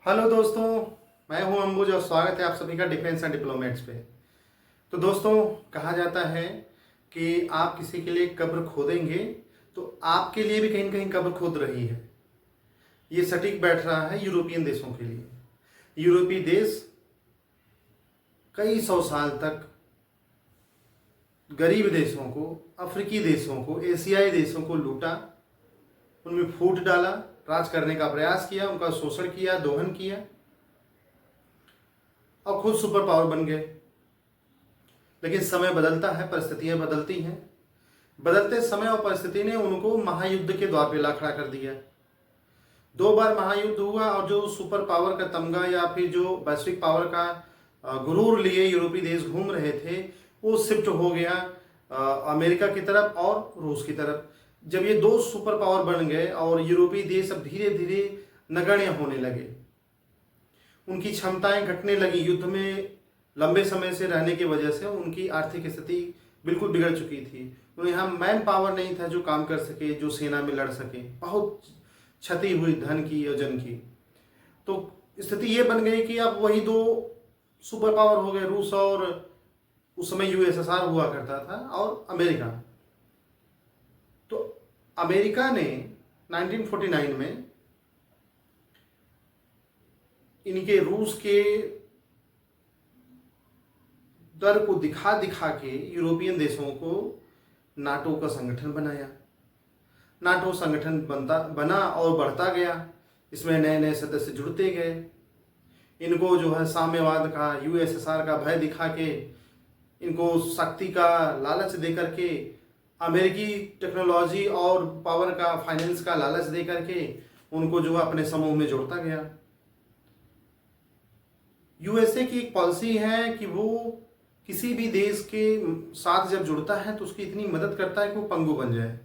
Hello दोस्तों, मैं हूं अंबुज और स्वागत है आप सभी का डिफेंस एंड डिप्लोमेट्स पे। तो दोस्तों, कहा जाता है कि आप किसी के लिए कब्र खोदेंगे तो आपके लिए भी कहीं न कहीं कब्र खोद रही है। ये सटीक बैठ रहा है यूरोपियन देशों के लिए। यूरोपीय देश कई सौ साल तक गरीब देशों को, अफ्रीकी देशों को, एशियाई देशों को लूटा, उनमें फूट डाला, राज करने का प्रयास किया, उनका शोषण किया, दोहन किया और खुद सुपर पावर बन गए। लेकिन समय बदलता है, परिस्थितियां बदलती हैं। बदलते समय और परिस्थिति ने उनको महायुद्ध के द्वार पे ला खड़ा कर दिया। 2 बार महायुद्ध हुआ और जो सुपर पावर का तमगा या फिर जो वैश्विक पावर का गुरूर लिए यूरोपीय देश घूम रहे थे, वो शिफ्ट हो गया अमेरिका की तरफ और रूस की तरफ। जब ये 2 सुपर पावर बन गए और यूरोपीय देश अब धीरे धीरे नगण्य होने लगे, उनकी क्षमताएं घटने लगी, युद्ध में लंबे समय से रहने की वजह से उनकी आर्थिक स्थिति बिल्कुल बिगड़ चुकी थी। उन्हें यहाँ मैन पावर नहीं था जो काम कर सके, जो सेना में लड़ सके। बहुत क्षति हुई धन की और जन की। तो स्थिति ये बन गई कि अब वही 2 सुपर पावर हो गए, रूस और उस समय यूएसएसआर हुआ करता था और अमेरिका। तो अमेरिका ने 1949 में इनके रूस के डर को दिखा दिखा के यूरोपियन देशों को नाटो का संगठन बनाया। नाटो संगठन बना और बढ़ता गया। इसमें नए नए सदस्य जुड़ते गए। इनको जो है साम्यवाद का, यूएसएसआर का भय दिखा के, इनको शक्ति का लालच दे करके, अमेरिकी टेक्नोलॉजी और पावर का, फाइनेंस का लालच दे करके उनको जो है अपने समूह में जोड़ता गया। यूएसए की एक पॉलिसी है कि वो किसी भी देश के साथ जब जुड़ता है तो उसकी इतनी मदद करता है कि वो पंगु बन जाए।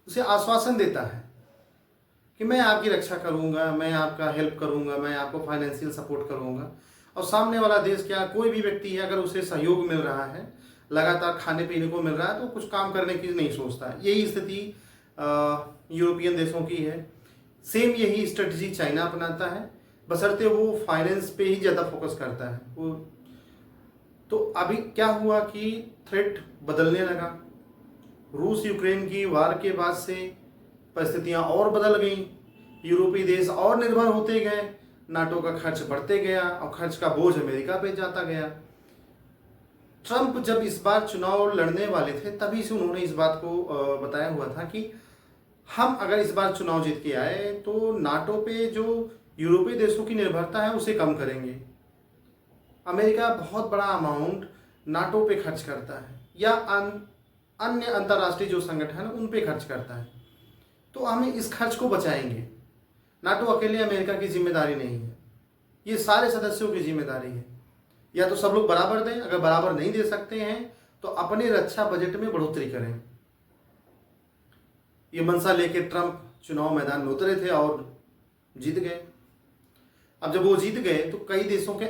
उसे आश्वासन देता है कि मैं आपकी रक्षा करूंगा, मैं आपका हेल्प करूंगा, मैं आपको फाइनेंशियल सपोर्ट करूंगा। और सामने वाला देश क्या, कोई भी व्यक्ति है, अगर उसे सहयोग मिल रहा है, लगातार खाने पीने को मिल रहा है, तो कुछ काम करने की नहीं सोचता है। यही स्थिति यूरोपियन देशों की है। सेम यही स्ट्रेटजी चाइना अपनाता है, बशर्ते वो फाइनेंस पे ही ज़्यादा फोकस करता है वो। तो अभी क्या हुआ कि थ्रेट बदलने लगा। रूस यूक्रेन की वार के बाद से परिस्थितियां और बदल गईं। यूरोपीय देश और निर्भर होते गए, नाटो का खर्च बढ़ते गया और खर्च का बोझ अमेरिका पे जाता गया। ट्रंप जब इस बार चुनाव लड़ने वाले थे, तभी से उन्होंने इस बात को बताया हुआ था कि हम अगर इस बार चुनाव जीत के आए तो नाटो पे जो यूरोपीय देशों की निर्भरता है उसे कम करेंगे। अमेरिका बहुत बड़ा अमाउंट नाटो पे खर्च करता है या अन्य अंतर्राष्ट्रीय जो संगठन उन पे खर्च करता है, तो हम इस खर्च को बचाएंगे। नाटो अकेले अमेरिका की जिम्मेदारी नहीं है, ये सारे सदस्यों की जिम्मेदारी है। या तो सब लोग बराबर दें, अगर बराबर नहीं दे सकते हैं तो अपने रक्षा बजट में बढ़ोतरी करें। ये मंशा लेके ट्रंप चुनाव मैदान में उतरे थे और जीत गए। अब जब वो जीत गए तो कई देशों के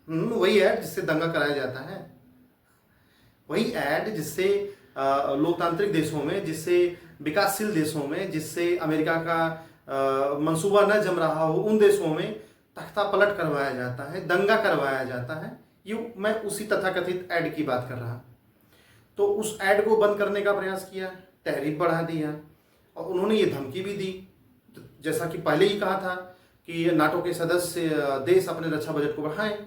वही ऐड जिससे दंगा कराया जाता है, वही ऐड जिससे लोकतांत्रिक देशों में, जिससे विकासशील देशों में, जिससे अमेरिका का मंसूबा न जम रहा हो, उन देशों में तख्ता पलट करवाया जाता है, दंगा करवाया जाता है। ये मैं उसी तथाकथित ऐड की बात कर रहा। तो उस ऐड को बंद करने का प्रयास किया, टैरिफ बढ़ा दिया और उन्होंने ये धमकी भी दी, जैसा कि पहले ही कहा था कि नाटो के सदस्य देश अपने रक्षा बजट को बढ़ाएं।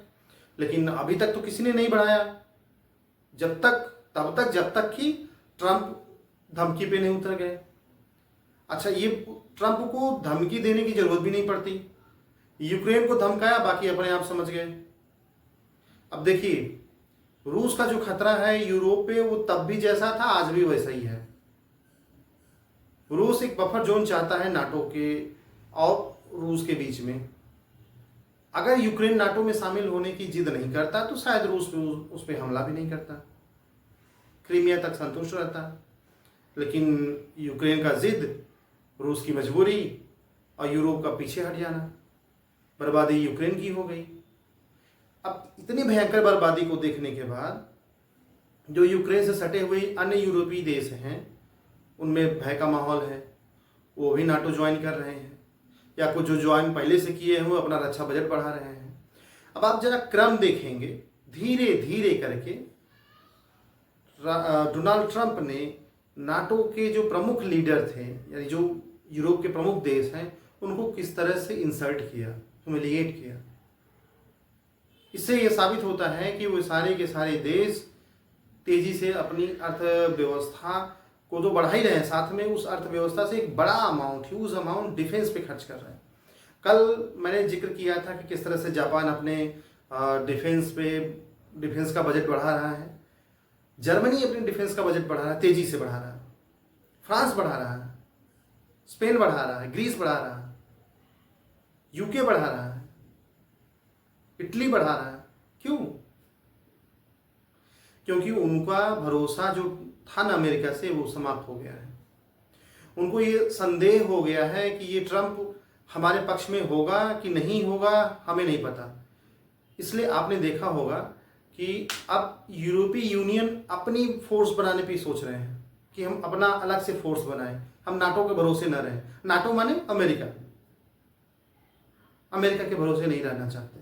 लेकिन अभी तक तो किसी ने नहीं बढ़ाया, तब तक जब तक कि ट्रंप धमकी पे नहीं उतर गए। अच्छा, ये ट्रंप को धमकी देने की जरूरत भी नहीं पड़ती। यूक्रेन को धमकाया, बाकी अपने आप समझ गए। अब देखिए, रूस का जो खतरा है यूरोप पे, वो तब भी जैसा था आज भी वैसा ही है। रूस एक बफर जोन चाहता है नाटो के और रूस के बीच में। अगर यूक्रेन नाटो में शामिल होने की जिद नहीं करता तो शायद रूस उस पर हमला भी नहीं करता, क्रीमिया तक संतुष्ट रहता। लेकिन यूक्रेन का जिद, रूस की मजबूरी और यूरोप का पीछे हट जाना, बर्बादी यूक्रेन की हो गई। अब इतनी भयंकर बर्बादी को देखने के बाद जो यूक्रेन से सटे हुए अन्य यूरोपीय देश हैं उनमें भय का माहौल है, वो भी नाटो ज्वाइन कर रहे हैं। या कुछ जो ज्वाइन पहले से किए हैं वो अपना रक्षा बजट बढ़ा रहे हैं। अब आप जरा क्रम देखेंगे, धीरे धीरे करके डोनाल्ड ट्रंप ने नाटो के जो प्रमुख लीडर थे, यानी जो यूरोप के प्रमुख देश हैं, उनको किस तरह से इंसल्ट किया, ह्यूमिलिएट किया। इससे यह साबित होता है कि वो सारे के सारे देश तेजी से अपनी अर्थव्यवस्था को तो बढ़ा ही रहे हैं, साथ में उस अर्थव्यवस्था से एक बड़ा अमाउंट, ह्यूज अमाउंट डिफेंस पे खर्च कर रहे हैं। कल मैंने जिक्र किया था कि किस तरह से जापान अपने डिफेंस का बजट बढ़ा रहा है, जर्मनी अपने डिफेंस का बजट बढ़ा रहा है, तेजी से बढ़ा रहा है, फ्रांस बढ़ा रहा है, स्पेन बढ़ा रहा है, ग्रीस बढ़ा रहा है, यूके बढ़ा रहा है, इटली बढ़ा रहा है। क्यों? क्योंकि उनका भरोसा जो था ना अमेरिका से, वो समाप्त हो गया है। उनको ये संदेह हो गया है कि ये ट्रंप हमारे पक्ष में होगा कि नहीं होगा, हमें नहीं पता। इसलिए आपने देखा होगा कि अब यूरोपीय यूनियन अपनी फोर्स बनाने पे सोच रहे हैं कि हम अपना अलग से फोर्स बनाएं, हम नाटो के भरोसे न रहें। नाटो माने अमेरिका, अमेरिका के भरोसे नहीं रहना चाहते।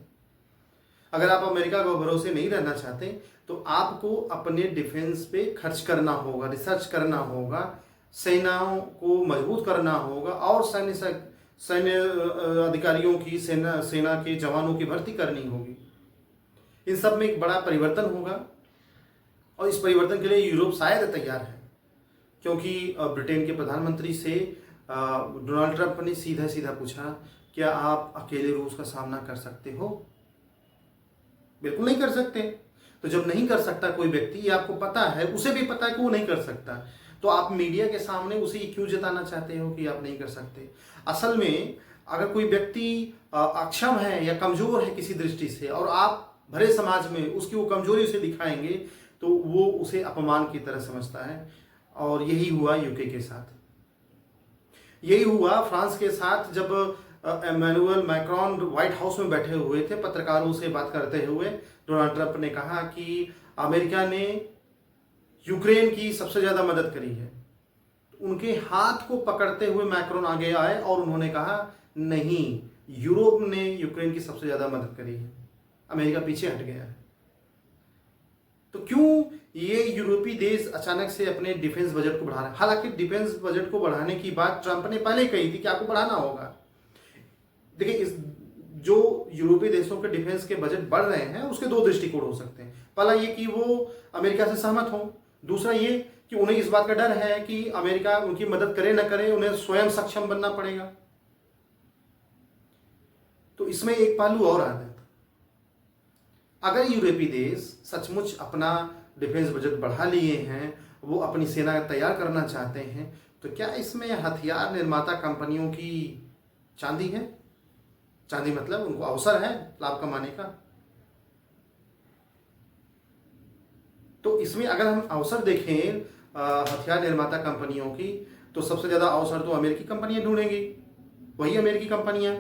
अगर आप अमेरिका के भरोसे नहीं रहना चाहते तो आपको अपने डिफेंस पे खर्च करना होगा, रिसर्च करना होगा, सेनाओं को मजबूत करना होगा और सैन्य अधिकारियों की, सेना के जवानों की भर्ती करनी होगी। इन सब में एक बड़ा परिवर्तन होगा और इस परिवर्तन के लिए यूरोप शायद तैयार है, क्योंकि ब्रिटेन के प्रधानमंत्री से डोनाल्ड ट्रंप ने सीधा सीधा पूछा, क्या आप अकेले रूस का सामना कर सकते हो? बिल्कुल नहीं कर सकते। तो जब नहीं कर सकता कोई व्यक्ति, ये आपको पता है, उसे भी पता है कि वो नहीं कर सकता, तो आप मीडिया के सामने उसे क्यों जताना चाहते हो कि आप नहीं कर सकते? असल में अगर कोई व्यक्ति अक्षम है या कमजोर है किसी दृष्टि से और आप भरे समाज में उसकी वो कमजोरी उसे दिखाएंगे तो वो उसे अपमान की तरह समझता है। और यही हुआ यूके के साथ, यही हुआ फ्रांस के साथ। जब एमेनुअल मैक्रोन व्हाइट हाउस में बैठे हुए थे, पत्रकारों से बात करते हुए डोनाल्ड ट्रंप ने कहा कि अमेरिका ने यूक्रेन की सबसे ज्यादा मदद करी है। उनके हाथ को पकड़ते हुए मैक्रोन आगे आए और उन्होंने कहा, नहीं, यूरोप ने यूक्रेन की सबसे ज्यादा मदद करी है, अमेरिका पीछे हट गया है। तो क्यों ये यूरोपीय देश अचानक से अपने डिफेंस बजट को बढ़ा रहे हैं? हालांकि डिफेंस बजट को बढ़ाने की बात ट्रंप ने पहले कही थी कि आपको बढ़ाना होगा। देखिए, इस जो यूरोपीय देशों के डिफेंस के बजट बढ़ रहे हैं उसके दो दृष्टिकोण हो सकते हैं। पहला ये कि वो अमेरिका से सहमत हो, दूसरा ये कि उन्हें इस बात का डर है कि अमेरिका उनकी मदद करे न करे, उन्हें स्वयं सक्षम बनना पड़ेगा। तो इसमें एक पहलू और आता है, अगर यूरोपीय देश सचमुच अपना डिफेंस बजट बढ़ा लिए हैं, वो अपनी सेना तैयार करना चाहते हैं, तो क्या इसमें हथियार निर्माता कंपनियों की चांदी है? चांदी मतलब उनको अवसर है लाभ कमाने का। तो इसमें अगर हम अवसर देखें हथियार निर्माता कंपनियों की, तो सबसे ज्यादा अवसर तो अमेरिकी कंपनियां ढूंढेंगी। वही अमेरिकी कंपनियां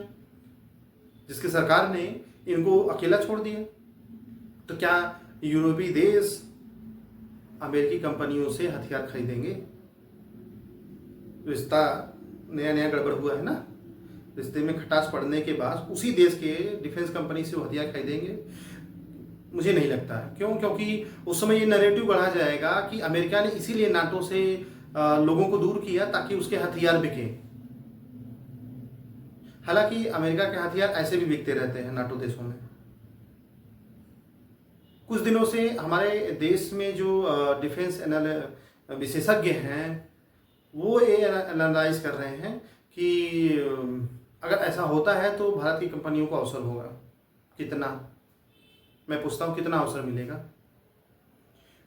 जिसकी सरकार ने इनको अकेला छोड़ दिया। तो क्या यूरोपीय देश अमेरिकी कंपनियों से हथियार खरीदेंगे? रिश्ता नया नया गड़बड़ हुआ है ना। रिश्ते में खटास पड़ने के बाद उसी देश के डिफेंस कंपनी से वो हथियार खरीदेंगे? मुझे नहीं लगता है। क्यों? क्योंकि उस समय ये नैरेटिव बढ़ा जाएगा कि अमेरिका ने इसीलिए नाटो से लोगों को दूर किया ताकि उसके हथियार बिके। हालांकि अमेरिका के हथियार ऐसे भी बिकते रहते हैं नाटो देशों में। कुछ दिनों से हमारे देश में जो डिफेंस विशेषज्ञ हैं वो ये एनालाइज कर रहे हैं कि अगर ऐसा होता है तो भारत की कंपनियों को अवसर होगा। कितना? मैं पूछता हूँ, कितना अवसर मिलेगा?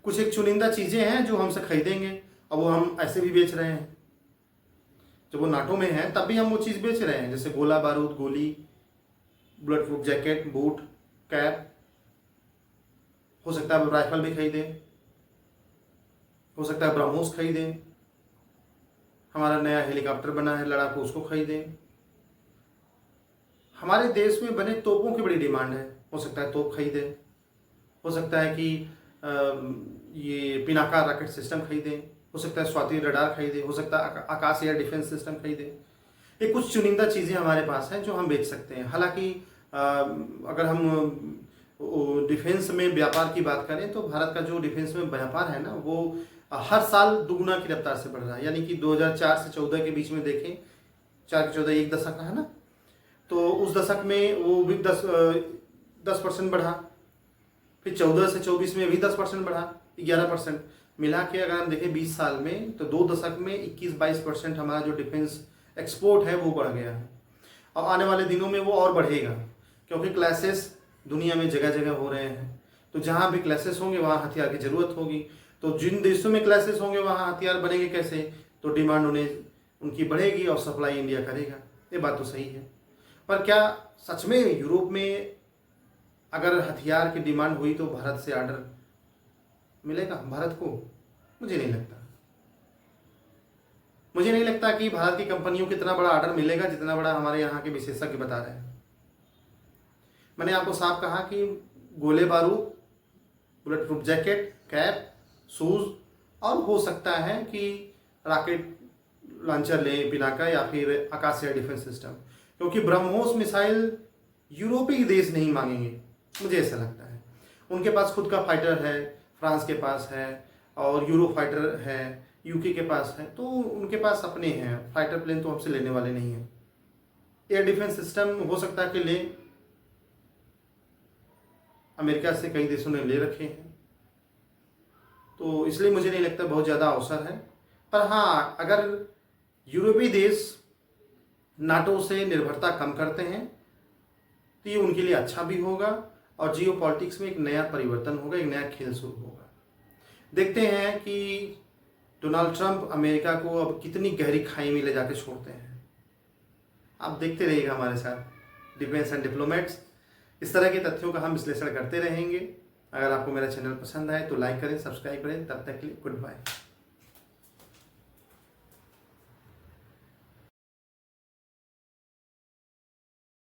कुछ एक चुनिंदा चीजें हैं जो हमसे खरीदेंगे और वो हम ऐसे भी बेच रहे हैं। जब वो नाटो में है तब भी हम वो चीज बेच रहे हैं, जैसे गोला बारूद, गोली, bullet proof jacket, boot, cap. हो सकता है राइफल भी खरीदें, हो सकता है ब्रह्मोस खरीदें, हमारा नया हेलीकॉप्टर बना है लड़ाकू, उसको खरीदें। हमारे देश में बने तोपों की बड़ी डिमांड है, हो सकता है तोप खरीदें। हो सकता है कि ये पिनाका रॉकेट सिस्टम खरीदें, हो सकता है स्वाति रडार खरीदें, हो सकता है आकाश एयर डिफेंस सिस्टम खरीदें। ये कुछ चुनिंदा चीज़ें हमारे पास हैं जो हम बेच सकते हैं। हालांकि अगर हम डिफेंस में व्यापार की बात करें तो भारत का जो डिफेंस में व्यापार है ना, वो हर साल दुगुना की रफ्तार से बढ़ रहा है। यानी कि 2004 से 14 के बीच में देखें, 4 के 14 एक दशक है ना, तो उस दशक में वो भी 10% बढ़ा, फिर 14 से 24 में भी 10% बढ़ा, 11% मिला के अगर हम देखें 20 साल में, तो 2 दशक में 21-22% हमारा जो डिफेंस एक्सपोर्ट है वो बढ़ गया है। और आने वाले दिनों में वो और बढ़ेगा, क्योंकि क्लासेस दुनिया में जगह जगह हो रहे हैं। तो जहाँ भी क्लासेस होंगे वहाँ हथियार की ज़रूरत होगी। तो जिन देशों में क्लासेस होंगे वहाँ हथियार बनेंगे कैसे, तो डिमांड उनकी बढ़ेगी और सप्लाई इंडिया करेगा। ये बात तो सही है। पर क्या सच में यूरोप में अगर हथियार की डिमांड हुई तो भारत से ऑर्डर मिलेगा भारत को? मुझे नहीं लगता। मुझे नहीं लगता कि भारत की कंपनियों को इतना बड़ा ऑर्डर मिलेगा जितना बड़ा हमारे यहाँ के विशेषज्ञ बता रहे हैं। मैंने आपको साफ कहा कि गोले बारूद, bullet proof jacket, cap, shoes, और हो सकता है कि रॉकेट लॉन्चर लें पिनाका या फिर आकाश एयर डिफेंस सिस्टम, क्योंकि ब्रह्मोस मिसाइल यूरोपीय देश नहीं मांगेंगे, मुझे ऐसा लगता है। उनके पास खुद का फाइटर है, फ्रांस के पास है, और यूरो फाइटर है, यूके के पास है, तो उनके पास अपने हैं। फाइटर प्लेन तो हमसे लेने वाले नहीं हैं। एयर डिफेंस सिस्टम हो सकता है कि ले, अमेरिका से कई देशों ने ले रखे हैं, तो इसलिए मुझे नहीं लगता बहुत ज़्यादा अवसर है। पर हाँ, अगर यूरोपीय देश नाटो से निर्भरता कम करते हैं तो ये उनके लिए अच्छा भी होगा, और जियो पॉलिटिक्स में एक नया परिवर्तन होगा, एक नया खेल शुरू होगा। देखते हैं कि डोनाल्ड ट्रंप अमेरिका को अब कितनी गहरी खाई में ले जाके छोड़ते हैं। आप देखते रहिएगा हमारे साथ डिफेंस एंड डिप्लोमेट्स। इस तरह के तथ्यों का हम विश्लेषण करते रहेंगे। अगर आपको मेरा चैनल पसंद आए तो लाइक करें, सब्सक्राइब करें। तब तक के लिए गुड बाय।